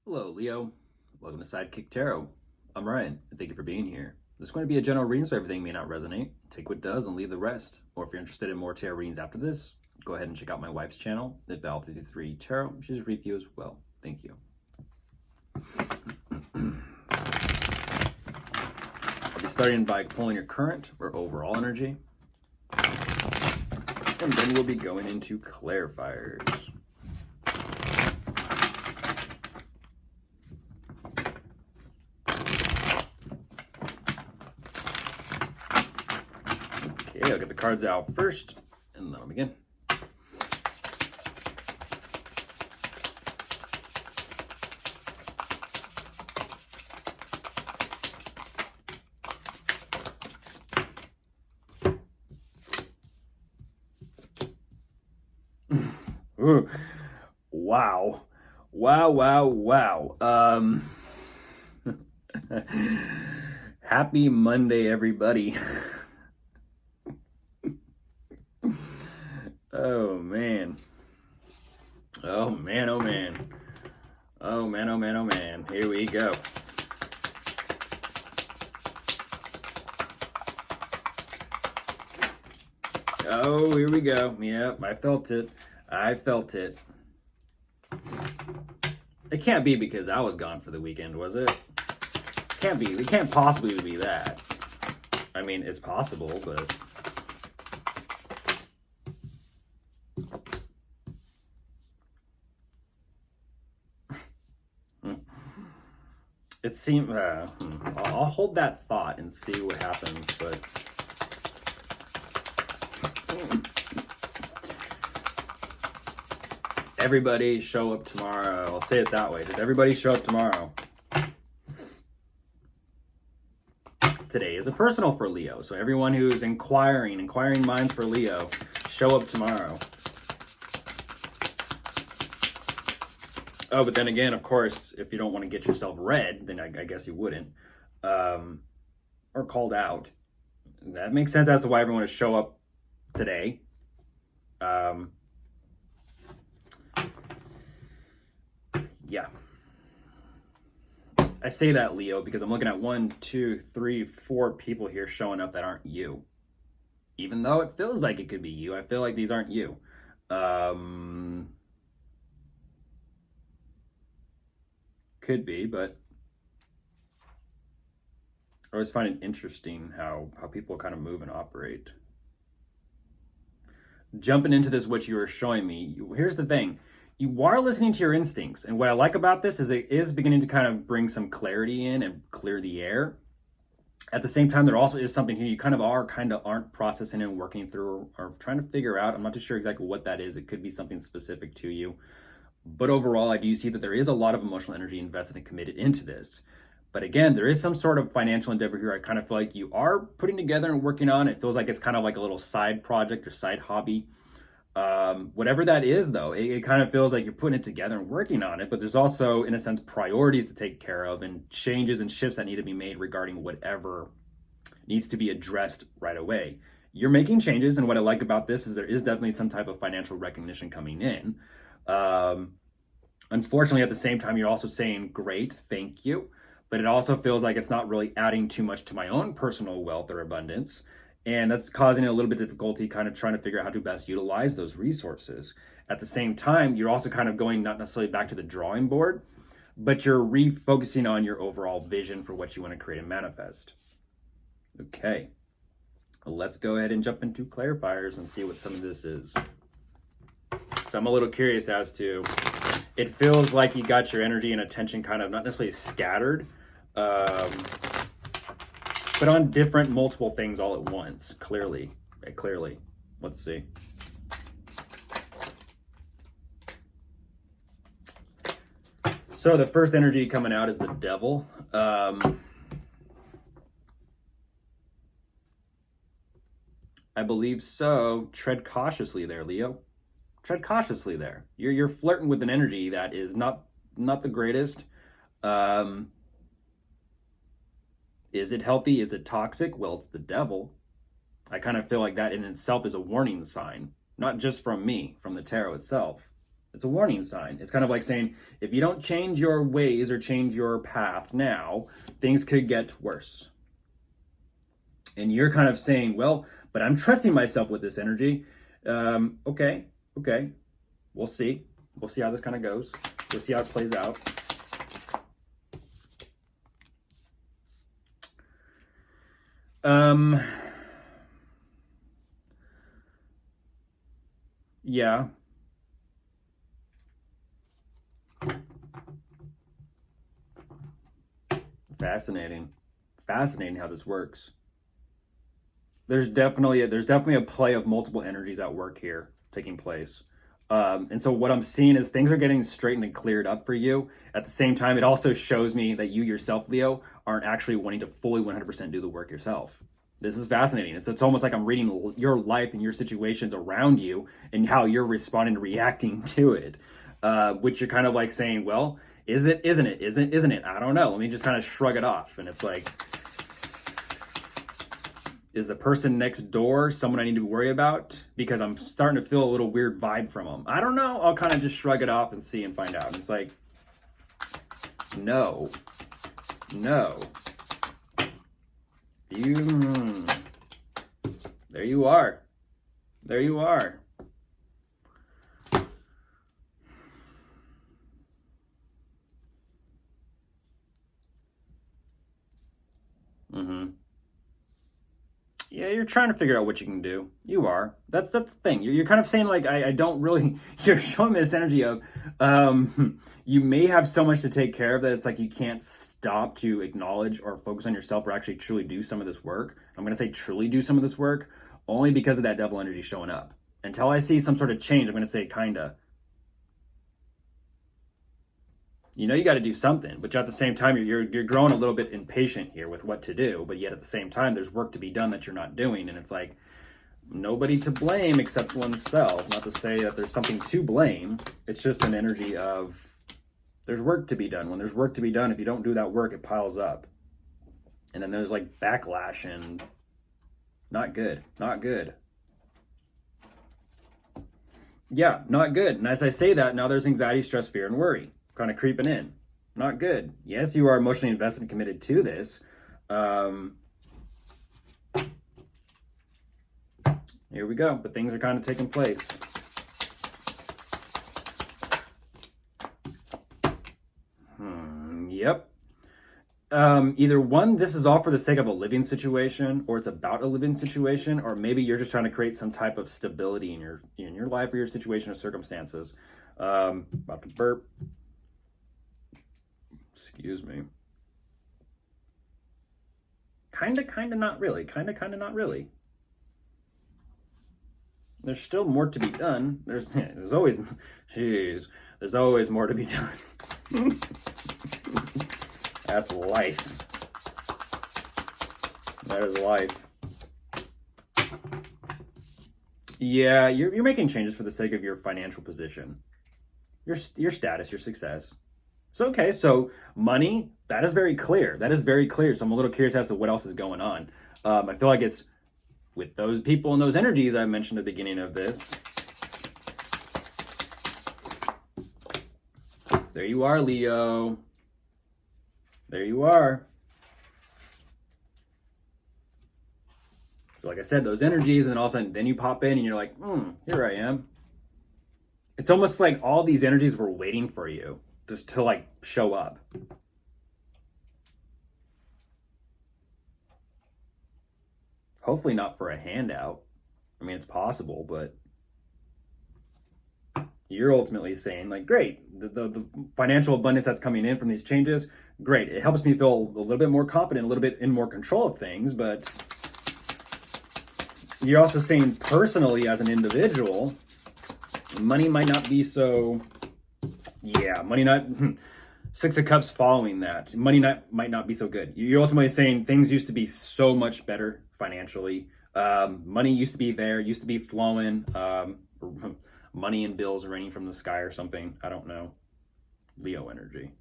Hello, Leo. Welcome to Sidekick Tarot. I'm Ryan, and thank you for being here. This is going to be a general reading, so everything may not resonate. Take what does and leave the rest. Or if you're interested in more tarot readings after this, go ahead and check out my wife's channel at Val53 Tarot. She's read for you as well. Thank you. I'll be starting by pulling your current or overall energy. And then we'll be going into clarifiers. Okay, I'll get the cards out first, and then I'll begin. Ooh, wow. Wow. Happy Monday, everybody. Oh man. Oh man. Here we go. Oh, here we go. Yep, I felt it. It can't be because I was gone for the weekend, was it? Can't be. It can't possibly be that. I mean, it's possible, but... It seemed... I'll hold that thought and see what happens, but... Everybody show up tomorrow. I'll say it that way. Does everybody show up tomorrow? Today is a personal for Leo. So everyone who's inquiring minds for Leo, show up tomorrow. Oh, but then again, of course, if you don't want to get yourself read, then I guess you wouldn't. Or called out. That makes sense as to why everyone would show up today. Yeah. I say that, Leo, because I'm looking at 1, 2, 3, 4 people here showing up that aren't you. Even though it feels like it could be you, I feel like these aren't you. Could be, but I always find it interesting how people kind of move and operate. Jumping into this, what you were showing me, here's the thing. You are listening to your instincts. And what I like about this is it is beginning to kind of bring some clarity in and clear the air. At the same time, there also is something here you aren't processing and working through or trying to figure out. I'm not too sure exactly what that is. It could be something specific to you. But overall, I do see that there is a lot of emotional energy invested and committed into this. But again, there is some sort of financial endeavor here I kind of feel like you are putting together and working on. It feels like it's kind of like a little side project or side hobby. Whatever that is, though, it kind of feels like you're putting it together and working on it, but there's also, in a sense, priorities to take care of and changes and shifts that need to be made regarding whatever needs to be addressed right away. You're making changes, and what I like about this is there is definitely some type of financial recognition coming in. Unfortunately, at the same time, you're also saying, great, thank you, but it also feels like it's not really adding too much to my own personal wealth or abundance. And that's causing a little bit of difficulty kind of trying to figure out how to best utilize those resources. At the same time, you're also kind of going not necessarily back to the drawing board, but you're refocusing on your overall vision for what you want to create and manifest. Okay, let's go ahead and jump into clarifiers and see what some of this is. So I'm a little curious as to, it feels like you got your energy and attention kind of not necessarily scattered, but on different multiple things all at once, clearly. Let's see. So the first energy coming out is the Devil. I believe so. Tread cautiously there, Leo. Tread cautiously there. You're flirting with an energy that is not the greatest. Is it healthy? Is it toxic? Well, it's the Devil. I kind of feel like that in itself is a warning sign, not just from me, from the tarot itself. It's a warning sign. It's kind of like saying, if you don't change your ways or change your path now, things could get worse. And you're kind of saying, well, but I'm trusting myself with this energy. Okay. We'll see. We'll see how this kind of goes. We'll see how it plays out. Yeah. Fascinating. Fascinating how this works. There's definitely a play of multiple energies at work here taking place. And so what I'm seeing is things are getting straightened and cleared up for you. At the same time, it also shows me that you yourself, Leo, aren't actually wanting to fully 100% do the work yourself. This is fascinating. It's almost like I'm reading your life and your situations around you and how you're responding and reacting to it, which you're kind of like saying, well, is it, isn't it, isn't it? I don't know. Let me just kind of shrug it off. And it's like, is the person next door someone I need to worry about? Because I'm starting to feel a little weird vibe from them. I don't know. I'll kind of just shrug it off and see and find out. And it's like, no. There you are. Mm-hmm. Yeah, you're trying to figure out what you can do. You are. That's the thing. You're kind of saying like I don't really. You're showing me this energy of, you may have so much to take care of that it's like you can't stop to acknowledge or focus on yourself or actually truly do some of this work. I'm gonna say truly do some of this work only because of that devil energy showing up. Until I see some sort of change, I'm gonna say kinda. You got to do something, but at the same time you're growing a little bit impatient here with what to do, but yet at the same time there's work to be done that you're not doing, and it's like nobody to blame except oneself. Not to say that there's something to blame, it's just an energy of there's work to be done. When there's work to be done, if you don't do that work, it piles up, and then there's like backlash, and not good. Yeah, not good. And as I say that, now there's anxiety, stress, fear, and worry kind of creeping in. Not good. Yes, you are emotionally invested and committed to this. Here we go. But things are kind of taking place. Yep. Either one, this is all for the sake of a living situation, or it's about a living situation, or maybe you're just trying to create some type of stability in your life or your situation or circumstances. About to burp. Excuse me. Kinda, not really. Kinda, not really. There's still more to be done. There's always, there's always more to be done. That's life. That is life. Yeah, you're making changes for the sake of your financial position, your status, your success. So, okay, so money, that is very clear. So I'm a little curious as to what else is going on. I feel like it's with those people and those energies I mentioned at the beginning of this. There you are, Leo. There you are. So like I said, those energies, and then all of a sudden, then you pop in and you're like, here I am. It's almost like all these energies were waiting for you just to like show up. Hopefully not for a handout. I mean, it's possible, but you're ultimately saying like, great, the financial abundance that's coming in from these changes, great. It helps me feel a little bit more confident, a little bit in more control of things, but you're also saying personally as an individual, money might not be so, money not, Six of Cups following that. Money might not be so good. You're ultimately saying things used to be so much better financially. Money used to be there, used to be flowing. Money and bills raining from the sky or something. I don't know. Leo energy.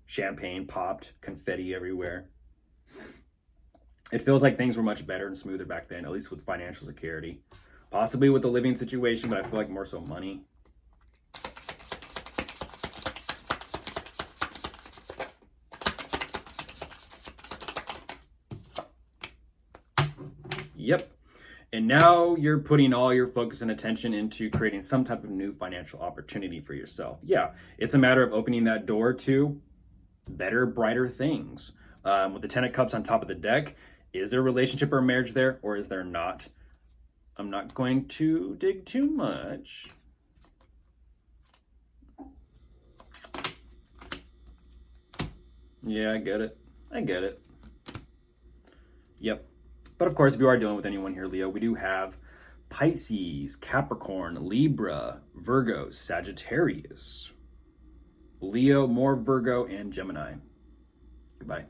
Champagne popped, confetti everywhere. It feels like things were much better and smoother back then, at least with financial security. Possibly with the living situation, but I feel like more so money. Yep. And now you're putting all your focus and attention into creating some type of new financial opportunity for yourself. Yeah, it's a matter of opening that door to better, brighter things. With the Ten of Cups on top of the deck, is there a relationship or marriage there, or is there not? I'm not going to dig too much. Yeah, I get it. I get it. Yep. But of course, if you are dealing with anyone here, Leo, we do have Pisces, Capricorn, Libra, Virgo, Sagittarius, Leo, more Virgo, and Gemini. Goodbye.